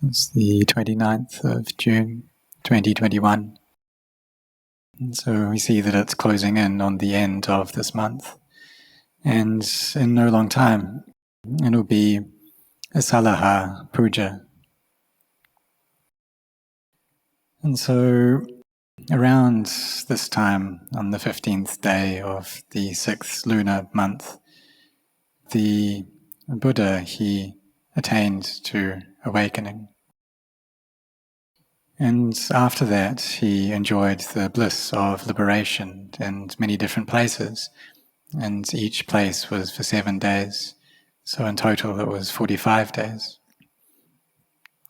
It's the 29th of June 2021. And so we see that it's closing in on the end of this month. And in no long time, it'll be a Salaha Puja. And so around this time, on the 15th day of the 6th lunar month, the Buddha, he attained to awakening. And after that, he enjoyed the bliss of liberation in many different places, and each place was for 7 days. So in total, it was 45 days.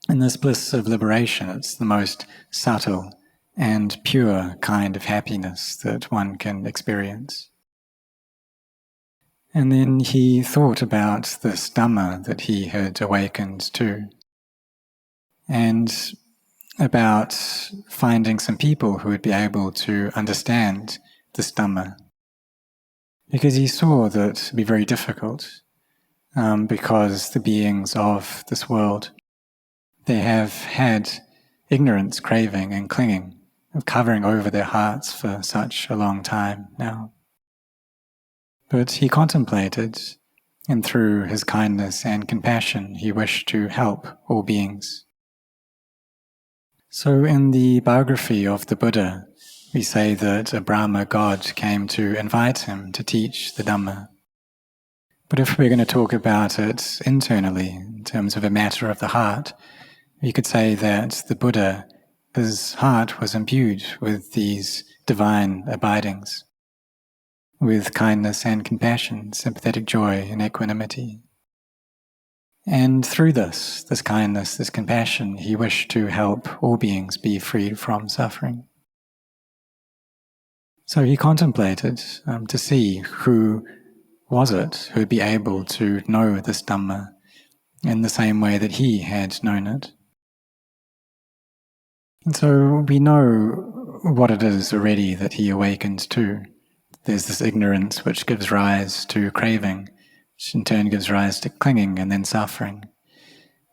And this bliss of liberation, it's the most subtle and pure kind of happiness that one can experience. And then he thought about this Dhamma that he had awakened to, and about finding some people who would be able to understand this Dhamma. Because he saw that it would be very difficult, because the beings of this world, they have had ignorance, craving and clinging, covering over their hearts for such a long time now. But he contemplated, and through his kindness and compassion, he wished to help all beings. So in the biography of the Buddha, we say that a Brahma god came to invite him to teach the Dhamma. But if we're going to talk about it internally, in terms of a matter of the heart, we could say that the Buddha, his heart was imbued with these divine abidings, with kindness and compassion, sympathetic joy and equanimity. And through this kindness, this compassion, he wished to help all beings be freed from suffering. So he contemplated to see who was it who would be able to know this Dhamma in the same way that he had known it. And so we know what it is already that he awakened to. There's this ignorance which gives rise to craving, which in turn gives rise to clinging and then suffering.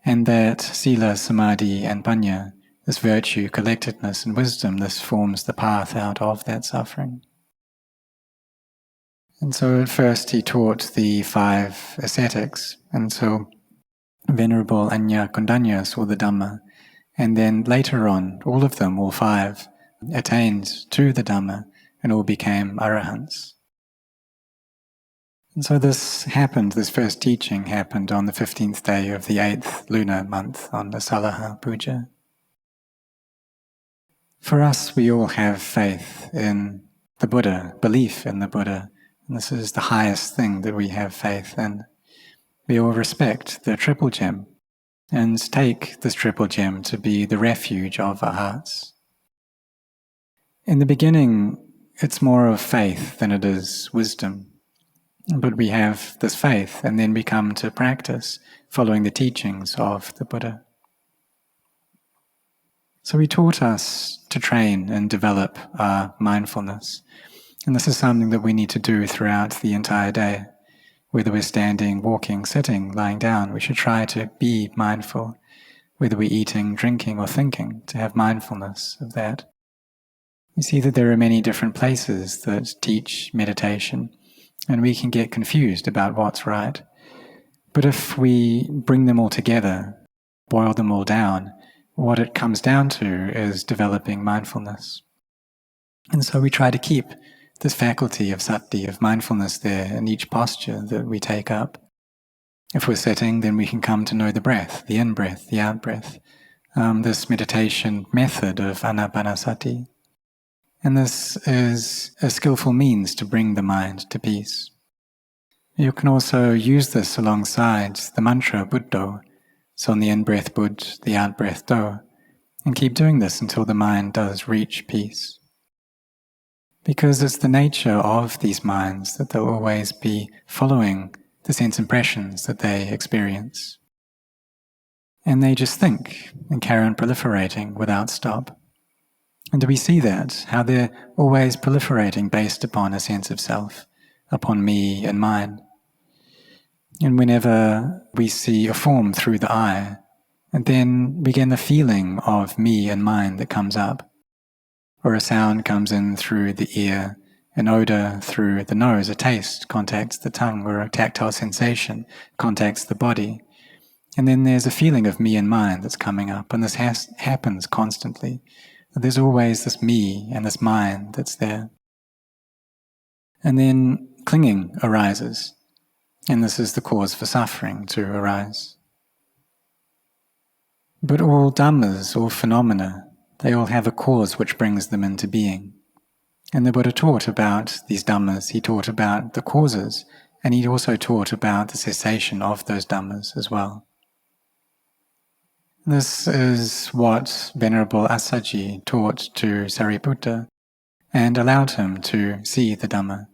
And that sila, samadhi and panya, this virtue, collectedness and wisdom, this forms the path out of that suffering. And so at first he taught the 5 ascetics, and so Venerable Anya Kondanya saw the Dhamma, and then later on, all of them, all 5, attained to the Dhamma and all became arahants. And so this happened, this first teaching happened on the 15th day of the 8th lunar month on the Salaha Puja. For us, we all have faith in the Buddha, belief in the Buddha, and this is the highest thing that we have faith in. We all respect the triple gem and take this triple gem to be the refuge of our hearts. In the beginning, it's more of faith than it is wisdom. But we have this faith, and then we come to practice, following the teachings of the Buddha. So he taught us to train and develop our mindfulness. And this is something that we need to do throughout the entire day. Whether we're standing, walking, sitting, lying down, we should try to be mindful. Whether we're eating, drinking, or thinking, to have mindfulness of that. We see that there are many different places that teach meditation, and we can get confused about what's right. But if we bring them all together, boil them all down, what it comes down to is developing mindfulness. And so we try to keep this faculty of sati, of mindfulness there in each posture that we take up. If we're sitting, then we can come to know the breath, the in-breath, the out-breath, this meditation method of anapanasati. And this is a skillful means to bring the mind to peace. You can also use this alongside the mantra Buddho, so on the in-breath Bud, the out-breath Do, and keep doing this until the mind does reach peace. Because it's the nature of these minds that they'll always be following the sense impressions that they experience. And they just think and carry on proliferating without stop. And do we see that? How they're always proliferating based upon a sense of self, upon me and mine. And whenever we see a form through the eye, And then we get the feeling of me and mine that comes up. Or a sound comes in through the ear, an odor through the nose, a taste contacts the tongue, or a tactile sensation contacts the body. And then there's a feeling of me and mine that's coming up, and this happens constantly. There's always this me and this mine that's there. And then clinging arises, and this is the cause for suffering to arise. But all dhammas, all phenomena, they all have a cause which brings them into being. And the Buddha taught about these dhammas, he taught about the causes, and he also taught about the cessation of those dhammas as well. This is what Venerable Assaji taught to Sariputta and allowed him to see the Dhamma,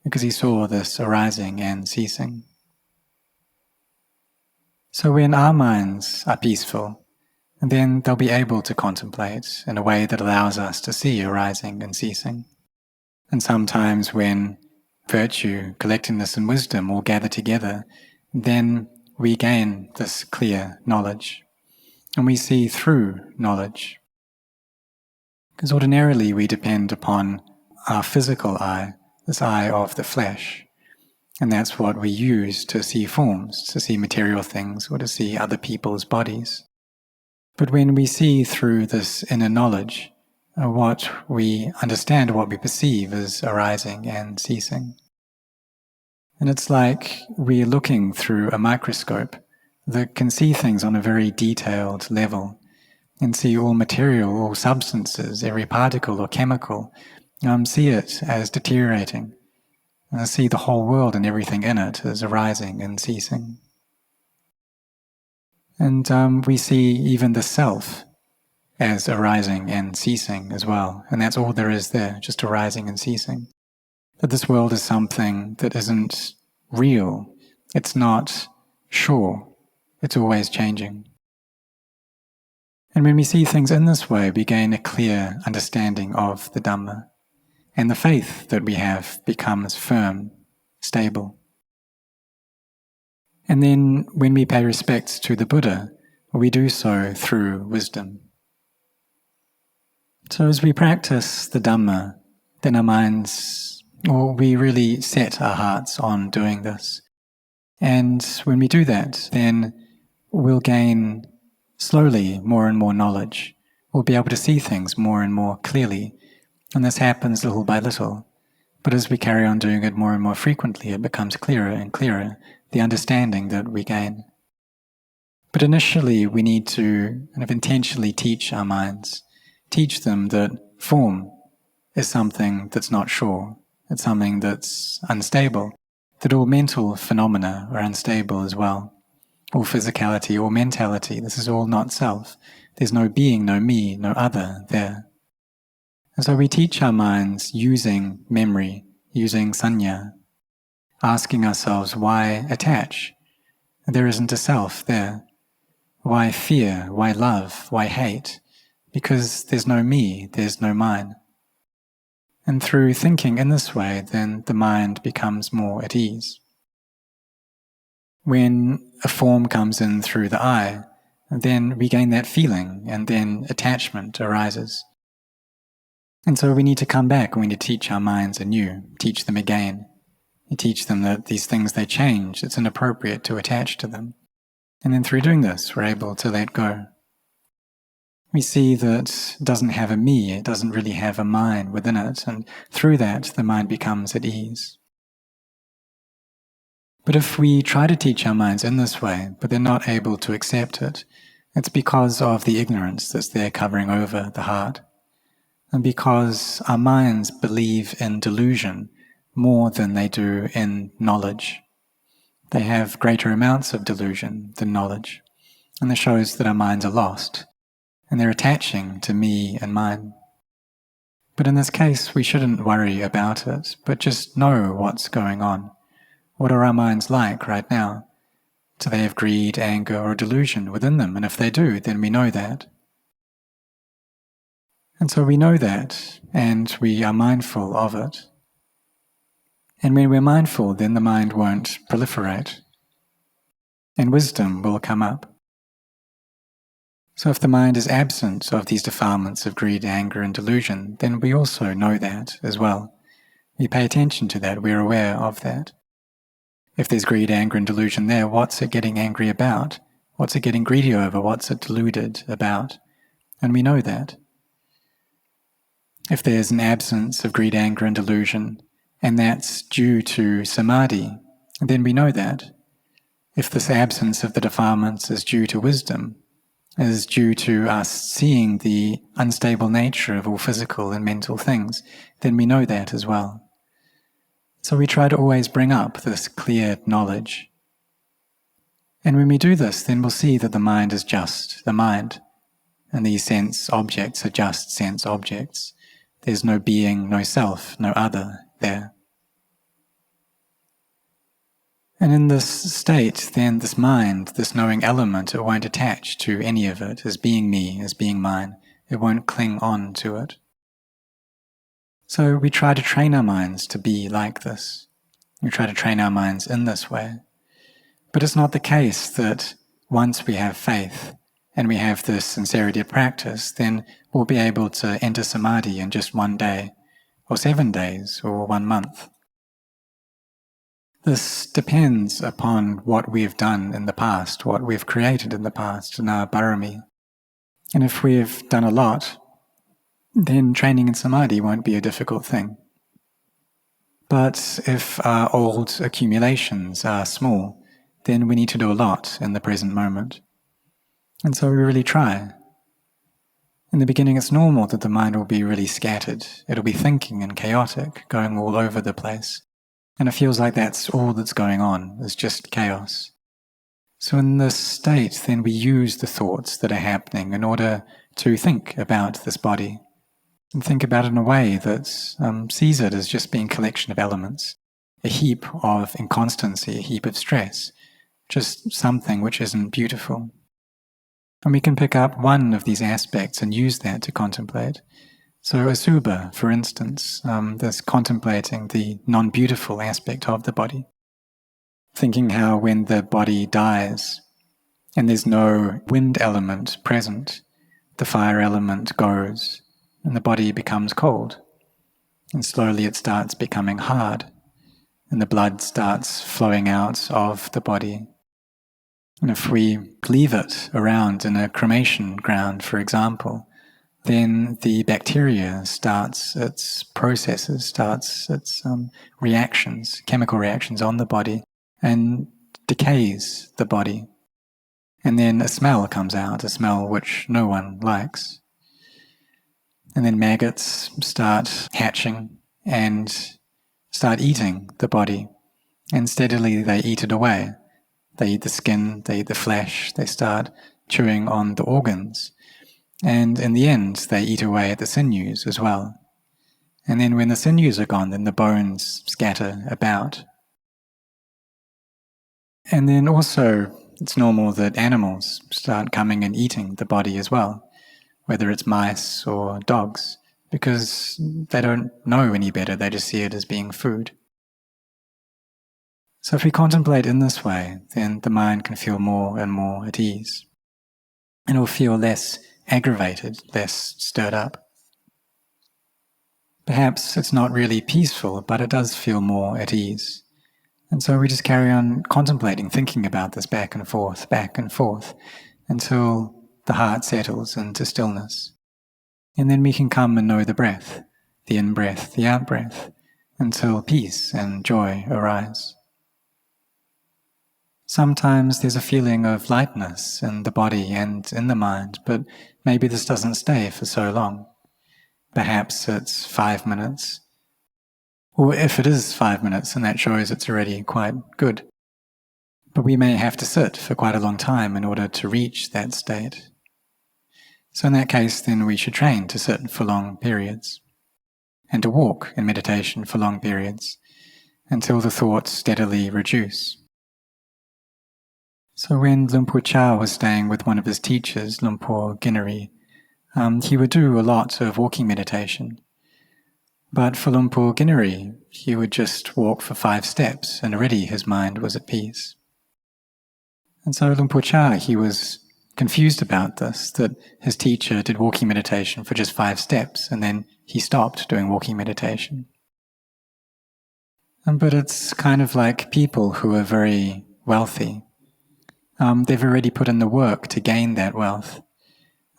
because he saw this arising and ceasing. So when our minds are peaceful, then they'll be able to contemplate in a way that allows us to see arising and ceasing. And sometimes when virtue, collectedness and wisdom all gather together, then we gain this clear knowledge. And we see through knowledge. Because ordinarily we depend upon our physical eye, this eye of the flesh. And that's what we use to see forms, to see material things, or to see other people's bodies. But when we see through this inner knowledge, what we understand, what we perceive is arising and ceasing. And it's like we're looking through a microscope that can see things on a very detailed level and see all material, all substances, every particle or chemical, see it as deteriorating, see the whole world and everything in it as arising and ceasing. And we see even the self as arising and ceasing as well, and that's all there is there, just arising and ceasing. That this world is something that isn't real, it's not sure. It's always changing. And when we see things in this way, we gain a clear understanding of the Dhamma, and the faith that we have becomes firm, stable. And then when we pay respects to the Buddha, we do so through wisdom. So as we practice the Dhamma, then our minds, or we really set our hearts on doing this. And when we do that, then we'll gain slowly more and more knowledge. We'll be able to see things more and more clearly. And this happens little by little. But as we carry on doing it more and more frequently, it becomes clearer and clearer, the understanding that we gain. But initially, we need to kind of intentionally teach our minds, teach them that form is something that's not sure, it's something that's unstable, that all mental phenomena are unstable as well. All physicality, all mentality, this is all not self. There's no being, no me, no other there. And so we teach our minds using memory, using sanya, asking ourselves why attach? There isn't a self there. Why fear? Why love? Why hate? Because there's no me, there's no mine. And through thinking in this way, then the mind becomes more at ease. When a form comes in through the eye, then we gain that feeling, and then attachment arises. And so we need to come back, and we need to teach our minds anew, teach them again. You teach them that these things, they change, it's inappropriate to attach to them. And then through doing this, we're able to let go. We see that it doesn't have a me, it doesn't really have a mind within it, and through that the mind becomes at ease. But if we try to teach our minds in this way, but they're not able to accept it, it's because of the ignorance that's there covering over the heart. And because our minds believe in delusion more than they do in knowledge. They have greater amounts of delusion than knowledge. And this shows that our minds are lost, and they're attaching to me and mine. But in this case, we shouldn't worry about it, but just know what's going on. What are our minds like right now? Do they have greed, anger, or delusion within them? And if they do, then we know that. And so we know that, and we are mindful of it. And when we're mindful, then the mind won't proliferate, and wisdom will come up. So if the mind is absent of these defilements of greed, anger, and delusion, then we also know that as well. We pay attention to that, we're aware of that. If there's greed, anger, and delusion there, what's it getting angry about? What's it getting greedy over? What's it deluded about? And we know that. If there's an absence of greed, anger, and delusion, and that's due to samadhi, then we know that. If this absence of the defilements is due to wisdom, is due to us seeing the unstable nature of all physical and mental things, then we know that as well. So we try to always bring up this clear knowledge. And when we do this, then we'll see that the mind is just the mind, and these sense objects are just sense objects. There's no being, no self, no other there. And in this state, then this mind, this knowing element, it won't attach to any of it as being me, as being mine. It won't cling on to it. So we try to train our minds to be like this. We try to train our minds in this way. But it's not the case that once we have faith and we have this sincerity of practice, then we'll be able to enter samadhi in just 1 day, or 7 days, or 1 month. This depends upon what we've done in the past, what we've created in the past in our parami. And if we've done a lot, then training in samadhi won't be a difficult thing. But if our old accumulations are small, then we need to do a lot in the present moment. And so we really try. In the beginning, it's normal that the mind will be really scattered. It'll be thinking and chaotic, going all over the place. And it feels like that's all that's going on, is just chaos. So in this state, then we use the thoughts that are happening in order to think about this body, and think about it in a way that sees it as just being a collection of elements, a heap of inconstancy, a heap of stress, just something which isn't beautiful. And we can pick up one of these aspects and use that to contemplate. So asubha, for instance, this contemplating the non-beautiful aspect of the body, thinking how when the body dies and there's no wind element present, the fire element goes and the body becomes cold, and slowly it starts becoming hard, and the blood starts flowing out of the body. And if we leave it around in a cremation ground, for example, then the bacteria starts its processes, starts its reactions, chemical reactions on the body, and decays the body. And then a smell comes out, a smell which no one likes. And then maggots start hatching and start eating the body. And steadily they eat it away. They eat the skin, they eat the flesh, they start chewing on the organs. And in the end, they eat away at the sinews as well. And then when the sinews are gone, then the bones scatter about. And then also, it's normal that animals start coming and eating the body as well, whether it's mice or dogs, because they don't know any better, they just see it as being food. So if we contemplate in this way, then the mind can feel more and more at ease. And it will feel less aggravated, less stirred up. Perhaps it's not really peaceful, but it does feel more at ease. And so we just carry on contemplating, thinking about this back and forth, until the heart settles into stillness. And then we can come and know the breath, the in-breath, the out-breath, until peace and joy arise. Sometimes there's a feeling of lightness in the body and in the mind, but maybe this doesn't stay for so long. Perhaps it's 5 minutes. Or if it is 5 minutes, then that shows it's already quite good. But we may have to sit for quite a long time in order to reach that state. So in that case, then we should train to sit for long periods, and to walk in meditation for long periods, until the thoughts steadily reduce. So when Lumpur Cha was staying with one of his teachers, Lumpur Ginari, he would do a lot of walking meditation. But for Lumpur Ginari, he would just walk for 5 steps and already his mind was at peace. And so Lumpur Cha, he was confused about this, that his teacher did walking meditation for just 5 steps and then he stopped doing walking meditation. But it's kind of like people who are very wealthy. They've already put in the work to gain that wealth.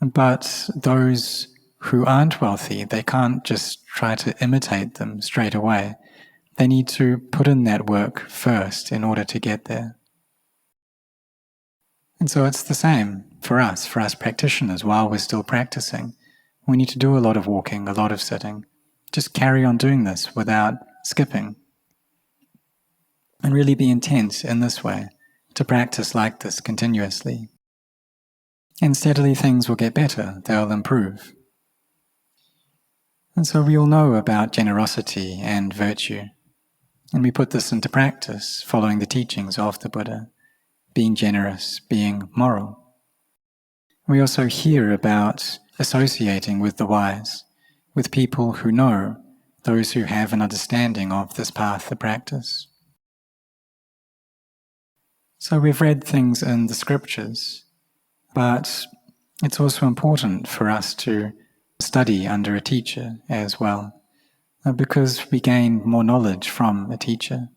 But those who aren't wealthy, they can't just try to imitate them straight away. They need to put in that work first in order to get there. And so it's the same for us practitioners, while we're still practicing. We need to do a lot of walking, a lot of sitting. Just carry on doing this without skipping. And really be intent in this way, to practice like this continuously. And steadily things will get better, they'll improve. And so we all know about generosity and virtue. And we put this into practice, following the teachings of the Buddha, being generous, being moral. We also hear about associating with the wise, with people who know, those who have an understanding of this path of practice. So we've read things in the scriptures, but it's also important for us to study under a teacher as well, because we gain more knowledge from a teacher.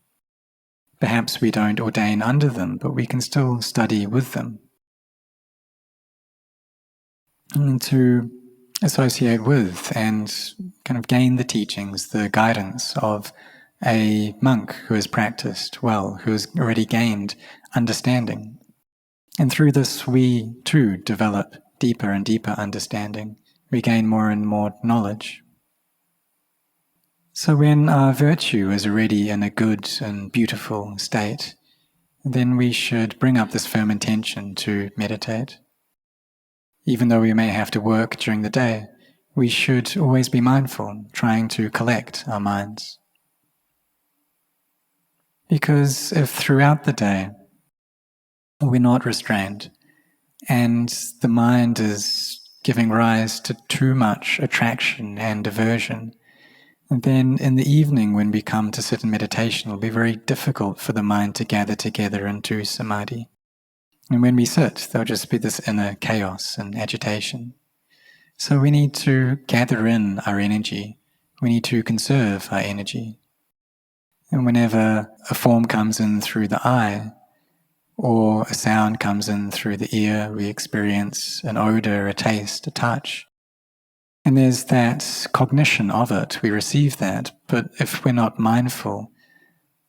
Perhaps we don't ordain under them, but we can still study with them. And to associate with and kind of gain the teachings, the guidance of a monk who has practiced well, who has already gained understanding. And through this we too develop deeper and deeper understanding. We gain more and more knowledge. So when our virtue is already in a good and beautiful state, then we should bring up this firm intention to meditate. Even though we may have to work during the day, we should always be mindful, trying to collect our minds. Because if throughout the day we're not restrained, and the mind is giving rise to too much attraction and aversion, then in the evening when we come to sit in meditation, it will be very difficult for the mind to gather together into samadhi. And when we sit, there'll just be this inner chaos and agitation. So we need to gather in our energy. We need to conserve our energy. And whenever a form comes in through the eye, or a sound comes in through the ear, we experience an odor, a taste, a touch. And there's that cognition of it, we receive that, but if we're not mindful,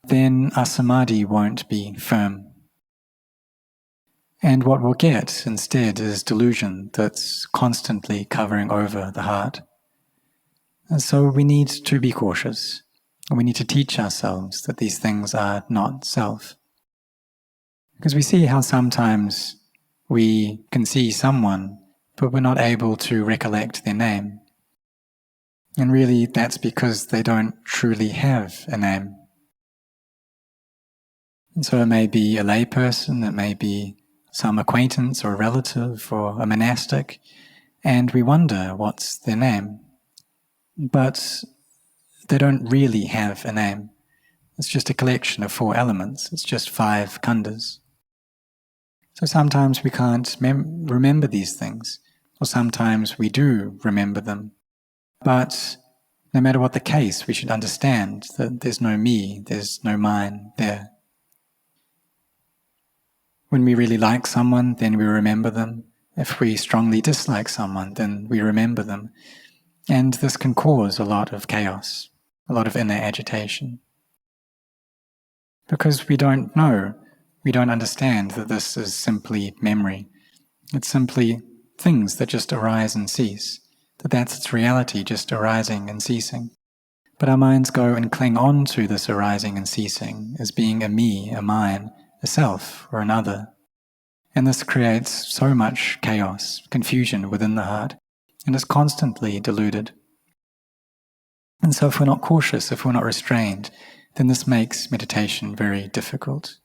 then our samadhi won't be firm. And what we'll get instead is delusion that's constantly covering over the heart. And so we need to be cautious. We need to teach ourselves that these things are not self. Because we see how sometimes we can see someone, but we're not able to recollect their name. And really that's because they don't truly have a name. And so it may be a lay person, it may be some acquaintance or a relative or a monastic, and we wonder what's their name. But they don't really have a name. It's just a collection of 4 elements. It's just 5 khandhas. So sometimes we can't remember these things, or sometimes we do remember them. But no matter what the case, we should understand that there's no me, there's no mine there. When we really like someone, then we remember them. If we strongly dislike someone, then we remember them. And this can cause a lot of chaos, a lot of inner agitation. Because we don't know, we don't understand that this is simply memory. It's simply things that just arise and cease, that's its reality, just arising and ceasing. But our minds go and cling on to this arising and ceasing as being a me, a mine, a self, or another. And this creates so much chaos, confusion within the heart, and is constantly deluded. And so if we're not cautious, if we're not restrained, then this makes meditation very difficult.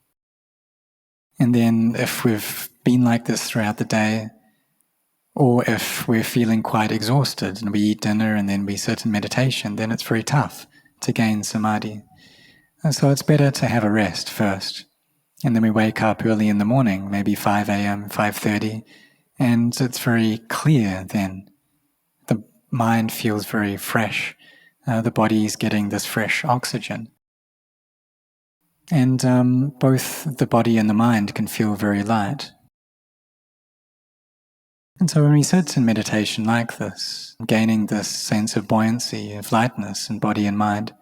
And then if we've been like this throughout the day, or if we're feeling quite exhausted and we eat dinner and then we sit in meditation, then it's very tough to gain samadhi. And so it's better to have a rest first. And then we wake up early in the morning, maybe 5 a.m., 5:30, And it's very clear then. The mind feels very fresh. The body is getting this fresh oxygen. And both the body and the mind can feel very light. And so when we sit in meditation like this, gaining this sense of buoyancy, of lightness in body and mind,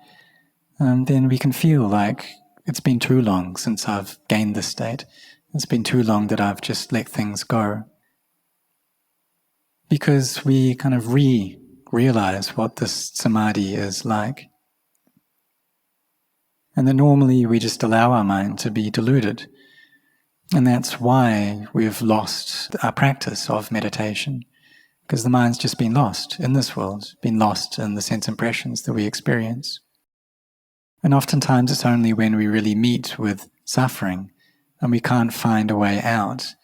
then we can feel like it's been too long since I've gained this state. It's been too long that I've just let things go. Because we kind of realize what this samadhi is like. And then normally we just allow our mind to be deluded. And that's why we've lost our practice of meditation. Because the mind's just been lost in this world, been lost in the sense impressions that we experience. And oftentimes it's only when we really meet with suffering and we can't find a way out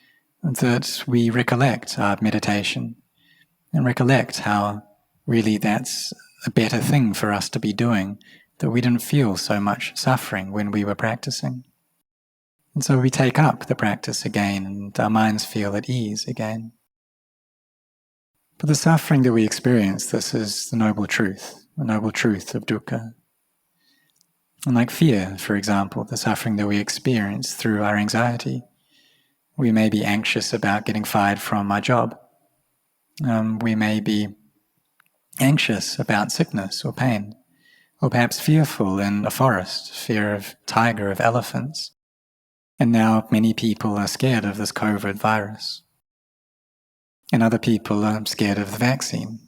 that we recollect our meditation and recollect how really that's a better thing for us to be doing, that we didn't feel so much suffering when we were practicing. And so we take up the practice again and our minds feel at ease again. But the suffering that we experience, this is the noble truth of dukkha. And like fear, for example, the suffering that we experience through our anxiety. We may be anxious about getting fired from our job. We may be anxious about sickness or pain, or perhaps fearful in a forest, fear of tiger, of elephants. And now many people are scared of this COVID virus. And other people are scared of the vaccine.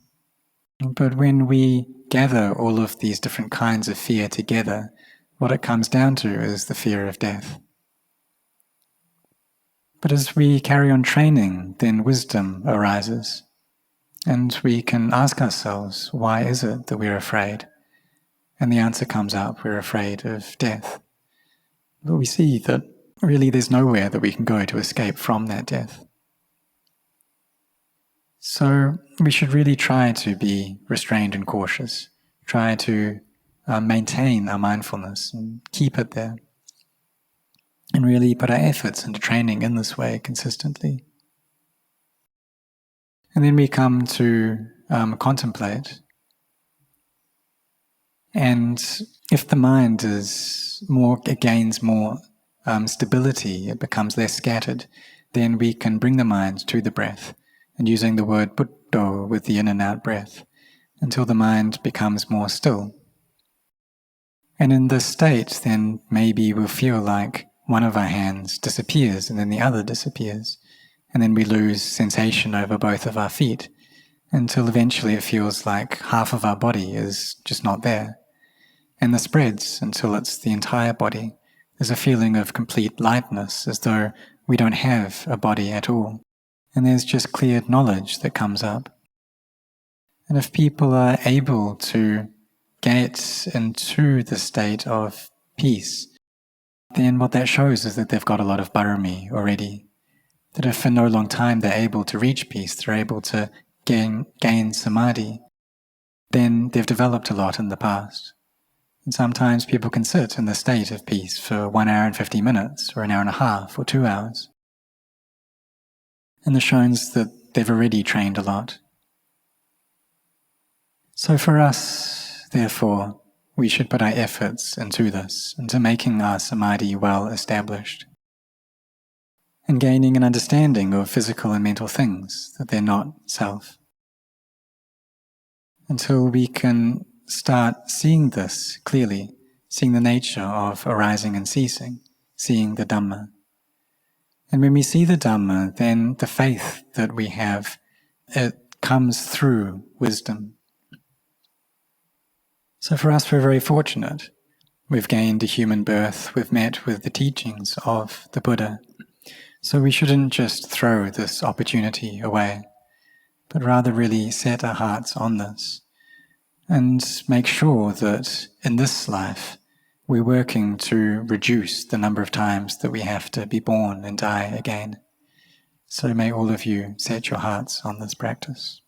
But when we gather all of these different kinds of fear together, what it comes down to is the fear of death. But as we carry on training, then wisdom arises. And we can ask ourselves, why is it that we're afraid? And the answer comes up, we're afraid of death. But we see that really there's nowhere that we can go to escape from that death. So we should really try to be restrained and cautious, try to maintain our mindfulness and keep it there, and really put our efforts into training in this way consistently. And then we come to contemplate. And if the mind gains more stability, it becomes less scattered, then we can bring the mind to the breath, and using the word Buddho with the in and out breath, until the mind becomes more still. And in this state, then maybe we'll feel like one of our hands disappears and then the other disappears, and then we lose sensation over both of our feet, until eventually it feels like half of our body is just not there. And this spreads until it's the entire body. There's a feeling of complete lightness, as though we don't have a body at all. And there's just clear knowledge that comes up. And if people are able to get into the state of peace, then what that shows is that they've got a lot of barami already. That if for no long time they're able to reach peace, they're able to gain samadhi, then they've developed a lot in the past. And sometimes people can sit in the state of peace for 1 hour and 50 minutes, or an hour and a half, or 2 hours. And this shows that they've already trained a lot. So for us, therefore, we should put our efforts into this, into making our samadhi well established, and gaining an understanding of physical and mental things, that they're not self, until we can start seeing this clearly, seeing the nature of arising and ceasing, seeing the Dhamma. And when we see the Dhamma, then the faith that we have, it comes through wisdom. So for us, we're very fortunate. We've gained a human birth, we've met with the teachings of the Buddha. So we shouldn't just throw this opportunity away, but rather really set our hearts on this and make sure that in this life we're working to reduce the number of times that we have to be born and die again. So may all of you set your hearts on this practice.